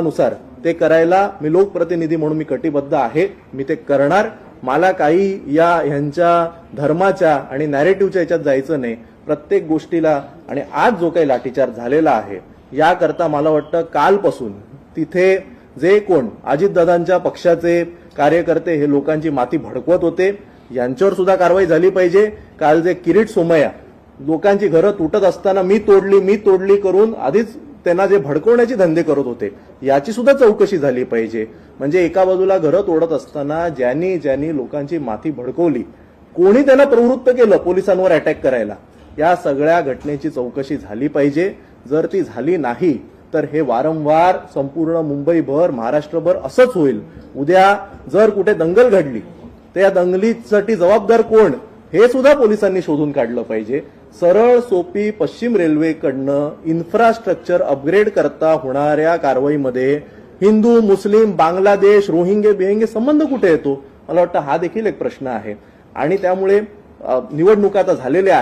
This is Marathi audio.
नुसार ते करायला मी लोकप्रतिनिधी म्हणून मी कटिबद्ध आहे. मी ते करणार. मला काही ह्यांच्या धर्माच्या आणि नॅरेटिव्हच्या याच्यात जायचं नाही. प्रत्येक गोष्टीला आणि आज जो काही लाठीचार्ज झालेला आहे याकरता मला वाटतं कालपासून तिथे जे कोण अजितदादांच्या पक्षाचे कार्यकर्ते हे लोकांची माती भडकवत होते यांच्यावर सुद्धा कारवाई झाली पाहिजे. काल जे किरीट सोमय्या लोकांची घरं तुटत असताना मी तोडली करून आधीच त्यांना जे भडकवण्याचे धंदे करत होते याची सुद्धा चौकशी झाली पाहिजे. म्हणजे एका बाजूला घरं तोडत असताना ज्यांनी लोकांची माती भडकवली, कोणी त्यांना प्रवृत्त केलं पोलिसांवर अटॅक करायला, या सगळ्या घटनेची चौकशी झाली पाहिजे. जर ती झाली नाही तर हे वारंवार संपूर्ण मुंबईभर महाराष्ट्रभर असंच होईल. उद्या जर कुठे दंगल घडली तर या दंगलीसाठी जबाबदार कोण हे सुद्धा पोलिसांनी शोधून काढलं पाहिजे. सरळ सोपी पश्चिम रेल्वेकडनं इन्फ्रास्ट्रक्चर अपग्रेड करता होणाऱ्या कारवाईमध्ये हिंदू, मुस्लिम, बांगलादेश, रोहिंगे संबंध कुठे येतो? मला वाटतं हा देखील एक प्रश्न आहे. आणि त्यामुळे निवडणुका आता झालेल्या आहेत.